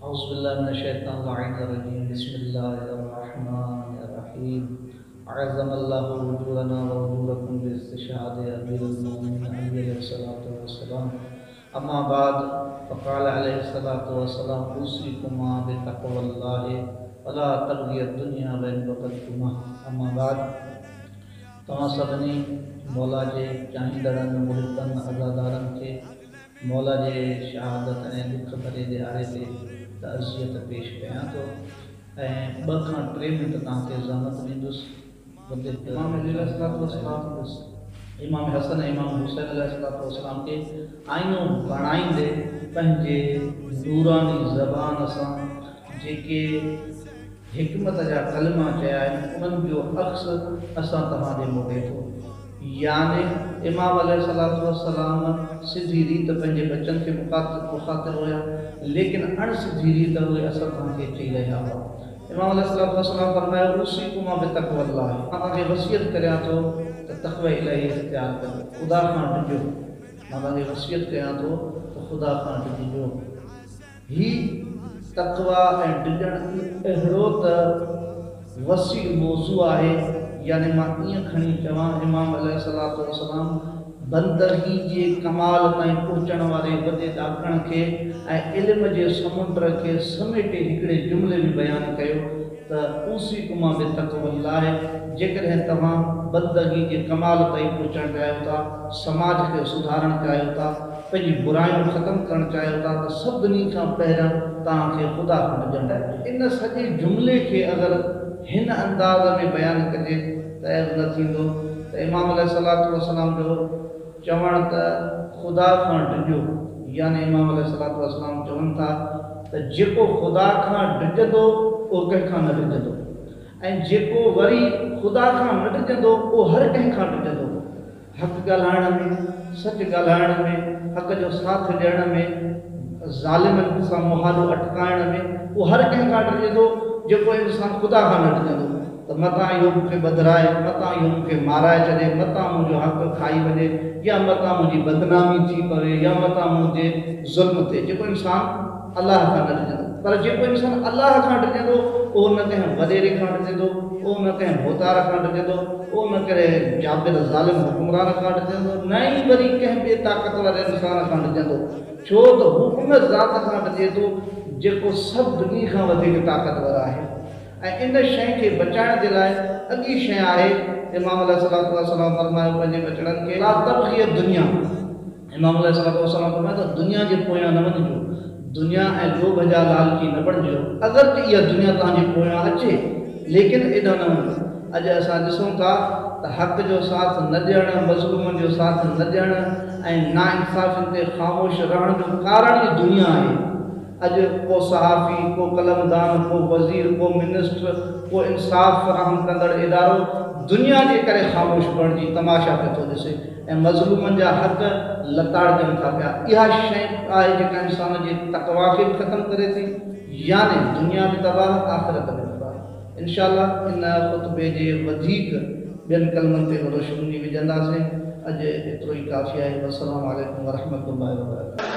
औज़ुबिल्लाहिमिनश्शैतानिर्रजीम बिस्मिल्लाहिर्रहमानिर्रहीम अअज़्ज़मल्लाहु उजूरना व उजूरकुम बिइस्तिशहादि अमीरुल मोमिनीन अलैहिस्सलातु वस्सलाम अम्मा बाद फ़क़ाल अलैहिस्सलातु वस्सलाम उसीकुमा बितक़वल्लाहि वला तग़ियद दुनिया बैन वक़तकुमा। अम्मा बाद तव्हां सभिनी मौला जे चाहींदड़नि मुहिबनि अज़ादारनि खे मौला जे शहादत ऐं दुख भरे ॾियारे ते तज़ियत पेश कयां थो ऐं 2 खां 3 मिंट तव्हांखे ज़हमत ॾींदुसि। इमाम हसन इमाम हुसैन अलैहिस्सलाम खे आईनो बणाईंदे पंहिंजे नूरानी ज़बान सां जेके हिकमत जा कलमा चया आहिनि उन्हनि जो अक्स असां तव्हांजे मोटे थो। याने इमाम अलैहिस्सलाम सिधी रीत पंहिंजे बचन खे मुखातिब हुया, लेकिन अणसिधी रीत उहे असां तव्हांखे चई रहिया हुआ। इमाम अलैहिस्सलाम फरमायो उसीकुमा बितक़वल्लाह, मां तव्हांखे वसियत करियां थो त तक़वा इलाही इख्तियार कयो, ख़ुदा खां ॾिजो। मां तव्हांखे वसियत कयां थो त ख़ुदा खां ॾिजो। ही तक़वा ऐं ॾिजण अहिड़ो त वसी मौज़ू आहे, यानी मां ईअं खणी चवां इमाम अलैहिस्सलाम बंदगी जे कमाल ताईं पहुचण वारे वॾे ॾाकण खे ऐं इल्म जे समुंड खे समेटे हिकिड़े जुमिले में बयानु कयो त उसीकुमा बितक़वल्लाह। जेकॾहिं तव्हां बंदगी जे कमाल ताईं पहुचणु चाहियो था, समाज खे सुधारणु चाहियो था, पंहिंजी बुराइयूं ख़तमु करणु चाहियो था त सभिनी खां पहिरियों तव्हांखे ख़ुदा खां ॾिजणु आहे। इन सॼे जुमिले खे अगरि हिन अंदाज़ में बयानु कजे त न थींदो त इमाम अलैहिस्सलाम जो चवण त ख़ुदा खां ॾिजो, यानी इमाम अलैहिस्सलाम चवनि था त जेको ख़ुदा खां ॾिजंदो उहो कंहिंखां न ॾिजंदो, ऐं जेको वरी ख़ुदा खां न ॾिजंदो उहो हर कंहिंखां ॾिजंदो। हक़ ॻाल्हाइण में, सच ॻाल्हाइण में, हक़ जो साथ ॾियण में, ज़ालिमनि सां मुहालो अटकाइण में उहो हर कंहिंखां ॾिजंदो जेको इंसान ख़ुदा खां न ॾिजंदो। त मतां इहो मूंखे बदिराए, मतां इहो मूंखे माराए छॾे, मतां मुंहिंजो हक़ खाई वञे, या मतां मुंहिंजी बदनामी थी पवे, या मतां मुंहिंजे ज़ुल्म ते, जेको इंसान अलाह खां न ॾिजंदो। पर जेको इंसान अलाह खां ॾिजंदो उहो न कंहिं वॾेरे खां ॾिजंदो, उहो न कंहिं भोतार खां ॾिजंदो, उहो न कंहिं जाबिर ज़ालिम हुकुमरान खां ॾिजंदो, न ई वरी कंहिं ॿिए ताक़तवर इंसान खां ॾिजंदो, छो त हू उन ज़ात खां ॾिजे थो जेको सभिनी खां वधीक ताक़तवर आहे। ऐं इन शइ खे बचाइण जे लाइ अॻी शइ आहे, इमाम अलैहिस्सलाम फरमायो पंहिंजे बचड़नि खे ला तबग़ी दुनिया। इमाम अलैहिस्सलाम फरमायो त दुनिया जे पोयां न वञिजो, दुनिया ऐं लोभ जा लालची न बणिजो। अगरि इहा दुनिया तव्हांजे पोयां अचे लेकिन एॾा न वञो। अॼु असां ॾिसूं था त हक़ जो साथ न ॾियणु, मज़लूमनि जो साथ न ॾियणु ऐं नाइंसाफ़ियुनि ते ख़ामोश रहण जो कारण ई दुनिया आहे। अॼु को सहाफ़ी, को कलमदान, को वज़ीर, को मिनिस्टर, को इंसाफ़ फ़राहम कंदड़ इदारो दुनिया जे करे ख़ामोश बणिजी तमाशा पियो थो ॾिसे ऐं मज़लूमनि जा हक़ लताड़जनि था पिया। इहा शइ आहे जेका इंसान जे तक़वा खे बि ख़तमु करे थी, यानी दुनिया बि तबाह, आख़िरत बि तबाह। इंशाअल्लाह इन ख़ुतबे जे वधीक ॿियनि कलमनि ते रोशनी विझंदासीं। अॼु एतिरो ई काफ़ी आहे। अस्सलामु अलैकुम वरहमतुल्लाहि वबरकातुहू।